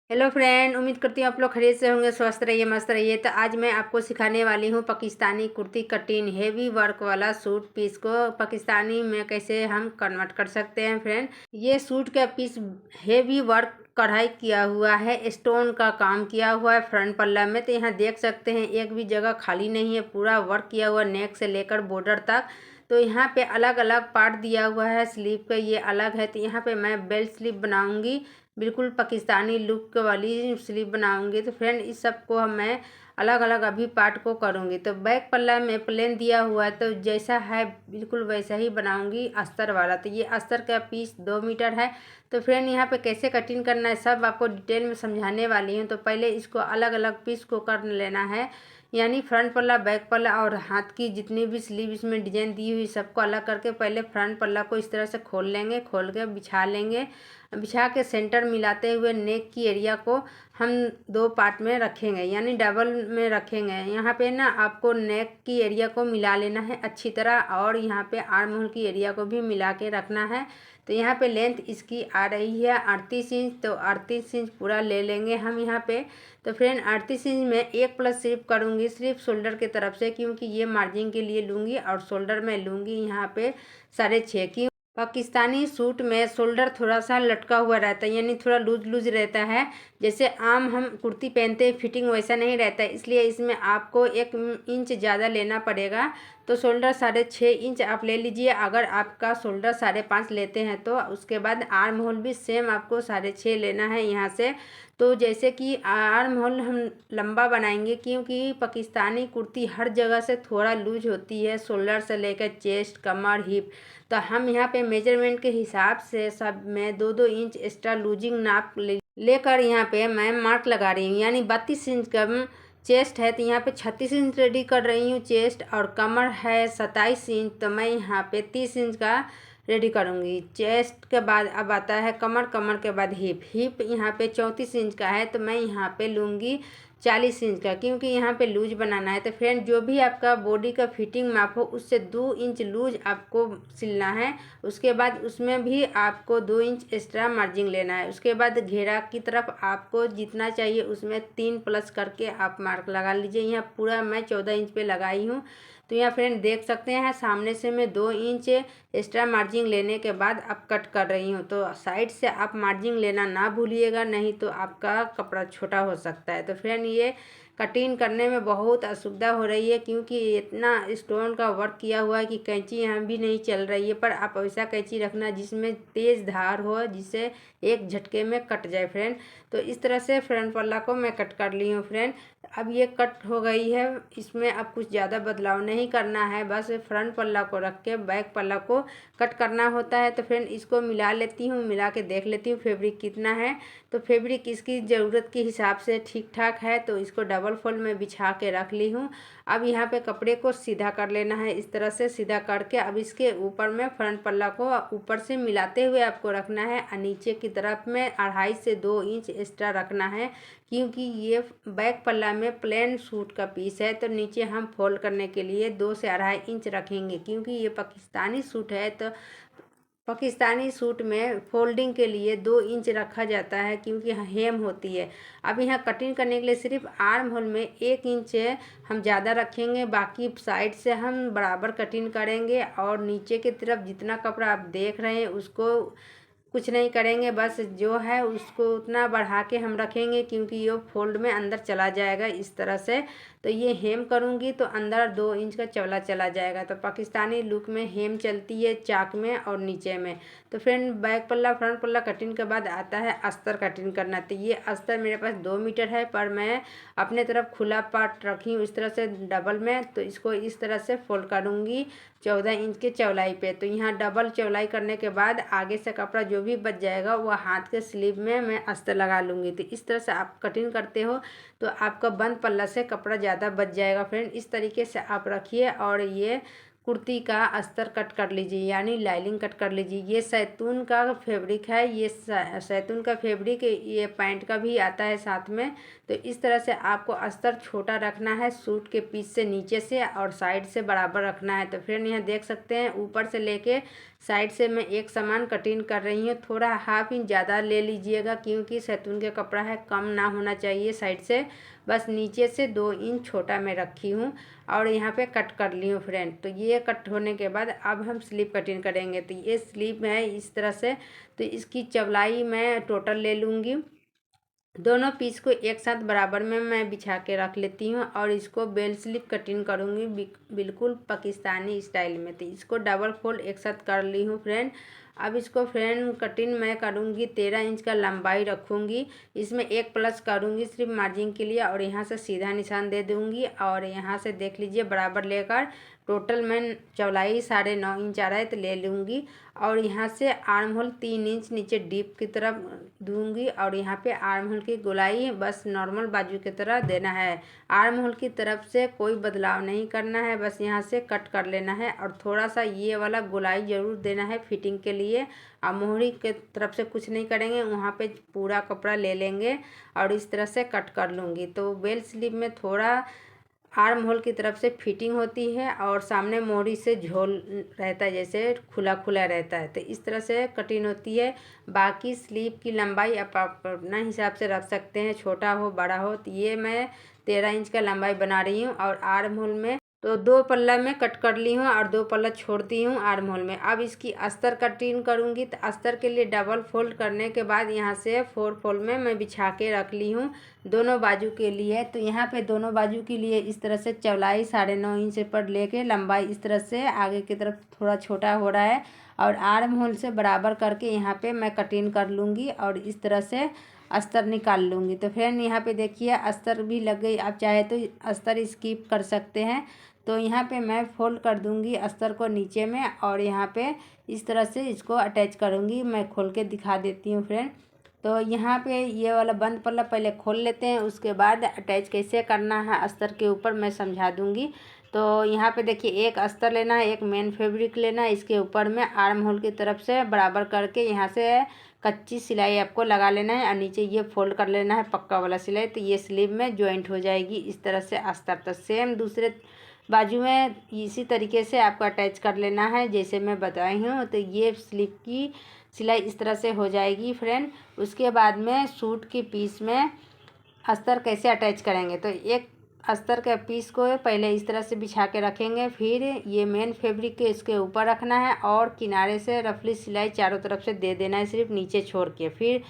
Hello friend, उम्मीद करती हूँ आप लोग खैरियत से होंगे, स्वस्थ रहिए, मस्त रहिए। तो आज मैं आपको सिखाने वाली हूँ Pakistani kurti cutting heavy work वाला सूट पीस को पाकिस्तानी में कैसे हम कन्वर्ट कर सकते हैं। फ्रेंड, ये सूट का पीस हेवी वर्क कढ़ाई किया हुआ है, स्टोन का काम किया हुआ है फ्रंट पल्ला में। तो यहाँ देख सकते हैं एक भी जगह खाली नहीं है, पूरा वर्क किया हुआ नेक से लेकर बॉर्डर तक। तो यहाँ पे अलग अलग पार्ट दिया हुआ है, स्लीव का ये अलग है। तो यहाँ पे मैं बेल्ट स्लीव बनाऊंगी, बिल्कुल पाकिस्तानी लुक वाली स्लीव बनाऊंगी। तो फ्रेंड, इस सब को मैं अलग अलग अभी पार्ट को करूंगी। तो बैक पल्ला में प्लेन दिया हुआ है, तो जैसा है बिल्कुल वैसा ही बनाऊंगी अस्तर वाला। तो ये अस्तर का पीस 2 मीटर है। तो फ्रेंड, यहाँ पे कैसे कटिंग करना है सब आपको डिटेल में समझाने वाली हूँ। तो पहले इसको अलग अलग पीस को कर लेना है, यानी फ्रंट पल्ला, बैक पल्ला और हाथ की जितनी भी स्लीव इसमें डिजाइन दी हुई सबको अलग करके पहले फ्रंट पल्ला को इस तरह से खोल लेंगे, खोल के बिछा लेंगे। बिछा के सेंटर मिलाते हुए नेक की एरिया को हम 2 पार्ट में रखेंगे, यानी डबल में रखेंगे। यहाँ पे ना आपको नेक की एरिया को मिला लेना है अच्छी तरह, और यहाँ पे आर्म होल की एरिया को भी मिला के रखना है। तो यहाँ पे लेंथ इसकी आ रही है 38 इंच, तो 38 इंच पूरा ले लेंगे हम यहाँ पे। तो फ्रेंड, 38 इंच में एक प्लस सिर्फ करूँगी, सिर्फ शोल्डर की तरफ से, क्योंकि ये मार्जिन के लिए लूँगी और शोल्डर में लूँगी यहाँ पे 6.5 की। पाकिस्तानी सूट में शोल्डर थोड़ा सा लटका हुआ रहता है, यानी थोड़ा लूज लूज रहता है। जैसे आम हम कुर्ती पहनते हैं फिटिंग वैसा नहीं रहता है, इसलिए इसमें आपको 1 इंच ज़्यादा लेना पड़ेगा। तो शोल्डर 6.5 इंच आप ले लीजिए। अगर आपका शोल्डर 5.5 लेते हैं तो उसके बाद आर्म होल भी सेम आपको 6.5 लेना है यहाँ से। तो जैसे कि आर्म होल हम लंबा बनाएंगे, क्योंकि पाकिस्तानी कुर्ती हर जगह से थोड़ा लूज होती है, शोल्डर से लेकर चेस्ट, कमर, हिप। तो हम यहाँ पे मेजरमेंट के हिसाब से सब में 2-2 इंच एक्स्ट्रा लूजिंग नाप लेकर यहाँ पे मैं मार्क लगा रही हूँ। यानी 32 इंच का चेस्ट है, तो यहाँ पे 36 इंच रेडी कर रही हूँ चेस्ट, और कमर है 27 इंच, तो मैं यहाँ पे 30 इंच का रेडी करूँगी। चेस्ट के बाद अब आता है कमर, कमर के बाद हिप। हिप यहाँ पे 34 इंच का है, तो मैं यहाँ पे लूँगी 40 इंच का, क्योंकि यहाँ पे लूज बनाना है। तो फ्रेंड, जो भी आपका बॉडी का फिटिंग माप हो उससे 2 इंच लूज आपको सिलना है। उसके बाद उसमें भी आपको 2 इंच एक्स्ट्रा मार्जिन लेना है। उसके बाद घेरा की तरफ आपको जितना चाहिए उसमें 3 प्लस करके आप मार्क लगा लीजिए। यहाँ पूरा मैं 14 इंच पे लगाई हूँ। तो यहाँ फ्रेंड देख सकते हैं सामने से मैं 2 इंच एक्स्ट्रा मार्जिन लेने के बाद अब कट कर रही हूँ। तो साइड से आप मार्जिन लेना ना भूलिएगा, नहीं तो आपका कपड़ा छोटा हो सकता है। तो फ्रेंड, ये कटिंग करने में बहुत असुविधा हो रही है, क्योंकि इतना स्टोन का वर्क किया हुआ है कि कैंची यहाँ भी नहीं चल रही है। पर आप ऐसा कैंची रखना जिसमें तेज़ धार हो, जिससे एक झटके में कट जाए फ्रेंड। तो इस तरह से फ्रंट पल्ला को मैं कट कर ली हूँ फ्रेंड। अब ये कट हो गई है, इसमें अब कुछ ज़्यादा बदलाव नहीं करना है, बस फ्रंट पल्ला को रख के बैक पल्ला को कट करना होता है। तो फ्रेंड, इसको मिला लेती हूँ, मिला के देख लेती हूँ फैब्रिक कितना है। तो फैब्रिक इसकी ज़रूरत के हिसाब से ठीक ठाक है, तो इसको डबल फोल्ड में बिछा के रख ली हूँ। अब यहाँ पे कपड़े को सीधा कर लेना है, इस तरह से सीधा करके अब इसके ऊपर में फ्रंट पल्ला को ऊपर से मिलाते हुए आपको रखना है, और नीचे की तरफ में 2.5 से 2 इंच एक्स्ट्रा रखना है, क्योंकि ये बैक पल्ला में प्लेन सूट का पीस है। तो नीचे हम फोल्ड करने के लिए 2 से 2.5 इंच रखेंगे, क्योंकि ये पाकिस्तानी सूट है। तो पाकिस्तानी सूट में फोल्डिंग के लिए 2 इंच रखा जाता है, क्योंकि हेम होती है। अब यहाँ कटिंग करने के लिए सिर्फ आर्म होल में 1 इंच हम ज़्यादा रखेंगे, बाकी साइड से हम बराबर कटिंग करेंगे। और नीचे की तरफ जितना कपड़ा आप देख रहे हैं उसको कुछ नहीं करेंगे, बस जो है उसको उतना बढ़ा के हम रखेंगे, क्योंकि ये फोल्ड में अंदर चला जाएगा इस तरह से। तो ये हेम करूँगी तो अंदर 2 इंच का चौला चला जाएगा। तो पाकिस्तानी लुक में हेम चलती है चाक में और नीचे में। तो फ्रेंड, बैक पल्ला फ्रंट पल्ला कटिंग के बाद आता है अस्तर कटिंग करना। तो ये अस्तर मेरे पास 2 मीटर है, पर मैं अपने तरफ खुला पार्ट रखी हूँ इस तरह से डबल में। तो इसको इस तरह से फोल्ड करूँगी 14 इंच के चौलाई पे। तो यहाँ डबल चौलाई करने के बाद आगे से कपड़ा जो भी बच जाएगा वो हाथ के स्लीव में मैं अस्तर लगा लूँगी। तो इस तरह से आप कटिंग करते हो तो आपका बंद पल्ला से कपड़ा ज़्यादा बच जाएगा फ्रेंड। इस तरीके से आप रखिए, और ये कुर्ती का अस्तर कट कर लीजिए, यानी लाइनिंग कट कर लीजिए। ये सैतून का फैब्रिक है, ये सैतून का फैब्रिक ये पैंट का भी आता है साथ में। तो इस तरह से आपको अस्तर छोटा रखना है, सूट के पीस से नीचे से और साइड से बराबर रखना है। तो फ्रेंड, यहाँ देख सकते हैं ऊपर से लेके साइड से मैं एक समान कटिंग कर रही हूँ। थोड़ा हाफ इंच ज़्यादा ले लीजिएगा क्योंकि सैतून का कपड़ा है, कम ना होना चाहिए साइड से। बस नीचे से 2 इंच छोटा मैं रखी हूँ और यहाँ पे कट कर ली हूँ फ्रेंड। तो ये कट होने के बाद अब हम स्लीव कटिंग करेंगे। तो ये स्लीव है इस तरह से। तो इसकी चौड़ाई मैं टोटल ले लूँगी। दोनों पीस को एक साथ बराबर में मैं बिछा के रख लेती हूँ और इसको बेल स्लीव कटिंग करूँगी बिल्कुल पाकिस्तानी स्टाइल में। तो इसको डबल फोल्ड एक साथ कर ली हूँ फ्रेंड। अब इसको फ्रेंड कटिंग मैं करूँगी 13 इंच का लंबाई रखूँगी। इसमें एक प्लस करूँगी सिर्फ मार्जिन के लिए और यहाँ से सीधा निशान दे दूँगी और यहाँ से देख लीजिए बराबर लेकर टोटल मैं चौड़ाई 9.5 इंच आ रहा है तो ले लूँगी। और यहाँ से आर्म होल 3 इंच नीचे डीप की तरफ दूंगी और यहाँ पे आर्म होल की गोलाई बस नॉर्मल बाजू की तरह देना है। आर्म होल की तरफ से कोई बदलाव नहीं करना है, बस यहाँ से कट कर लेना है और थोड़ा सा ये वाला गोलाई ज़रूर देना है फिटिंग के लिए। और मोहरी के तरफ से कुछ नहीं करेंगे, वहाँ पे पूरा कपड़ा ले लेंगे और इस तरह से कट कर लूँगी। तो बेल स्लीव में थोड़ा आर्म होल की तरफ से फिटिंग होती है और सामने मोहरी से झोल रहता है, जैसे खुला खुला रहता है। तो इस तरह से कटिंग होती है। बाकी स्लीव की लंबाई आप अपना हिसाब से रख सकते हैं, छोटा हो बड़ा हो। तो ये मैं 13 इंच का लंबाई बना रही हूँ और आर्म होल में तो 2 पल्ला में कट कर ली हूँ और 2 पल्ला छोड़ती हूँ आर्म होल में। अब इसकी अस्तर कटिंग करूँगी। तो अस्तर के लिए डबल फोल्ड करने के बाद यहाँ से 4 फोल्ड में मैं बिछा के रख ली हूँ दोनों बाजू के लिए। तो यहाँ पे दोनों बाजू के लिए इस तरह से चौड़ाई 9.5 इंच पर लेके लंबाई इस तरह से आगे की तरफ थोड़ा छोटा हो रहा है और आर्म होल से बराबर करके यहाँ पे मैं कटिंग कर लूँगी और इस तरह से अस्तर निकाल लूँगी। तो फ्रेंड यहाँ पे देखिए अस्तर भी लग गई। आप चाहे तो अस्तर स्किप कर सकते हैं। तो यहाँ पे मैं फोल्ड कर दूँगी अस्तर को नीचे में और यहाँ पे इस तरह से इसको अटैच करूँगी। मैं खोल के दिखा देती हूँ फ्रेंड। तो यहाँ पे ये वाला बंद पल्ला पहले खोल लेते हैं, उसके बाद अटैच कैसे करना है अस्तर के ऊपर मैं समझा दूँगी। तो यहाँ पे देखिए एक अस्तर लेना है, एक मेन फैब्रिक लेना है, इसके ऊपर में आर्म होल की तरफ से बराबर करके यहाँ से कच्ची सिलाई आपको लगा लेना है और नीचे ये फोल्ड कर लेना है पक्का वाला सिलाई। तो ये स्लीव में जॉइंट हो जाएगी इस तरह से अस्तर। तो सेम दूसरे बाजू में इसी तरीके से आपको अटैच कर लेना है जैसे मैं बताई हूँ। तो ये स्लीव की सिलाई इस तरह से हो जाएगी फ्रेंड। उसके बाद में सूट की पीस में अस्तर कैसे अटैच करेंगे। तो एक अस्तर के पीस को पहले इस तरह से बिछा के रखेंगे, फिर ये मेन फैब्रिक के इसके ऊपर रखना है और किनारे से रफली सिलाई चारों तरफ से दे देना है सिर्फ नीचे छोड़ के। फिर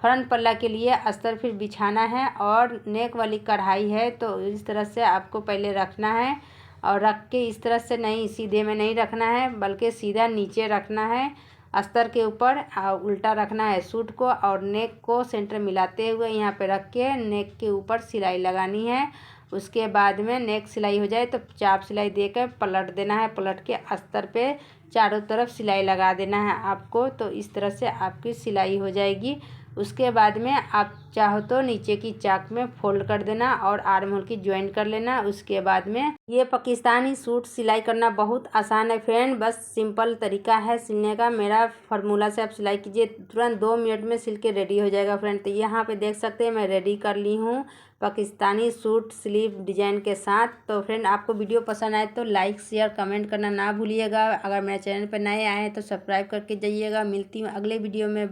फ्रंट पल्ला के लिए अस्तर फिर बिछाना है और नेक वाली कढ़ाई है तो इस तरह से आपको पहले रखना है और रख के इस तरह से नहीं सीधे में नहीं रखना है बल्कि सीधा नीचे रखना है अस्तर के ऊपर और उल्टा रखना है सूट को और नेक को सेंटर मिलाते हुए यहाँ पे रख के नेक के ऊपर सिलाई लगानी है। उसके बाद में नेक सिलाई हो जाए तो चाप सिलाई देकर पलट देना है, पलट के अस्तर पे चारों तरफ सिलाई लगा देना है आपको। तो इस तरह से आपकी सिलाई हो जाएगी। उसके बाद में आप चाहो तो नीचे की चाक में फोल्ड कर देना और आर्म होल की ज्वाइन कर लेना। उसके बाद में ये पाकिस्तानी सूट सिलाई करना बहुत आसान है फ्रेंड, बस सिंपल तरीका है सिलने का। मेरा फार्मूला से आप सिलाई कीजिए, तुरंत 2 मिनट में सिल के रेडी हो जाएगा फ्रेंड। तो यहाँ पे देख सकते हैं मैं रेडी कर ली हूँ पाकिस्तानी सूट स्लीव डिजाइन के साथ। तो फ्रेंड आपको वीडियो पसंद आए तो लाइक शेयर कमेंट करना ना भूलिएगा। अगर मेरे चैनल पर नए आए हैं तो सब्सक्राइब करके जाइएगा। मिलती हूँ अगले वीडियो में।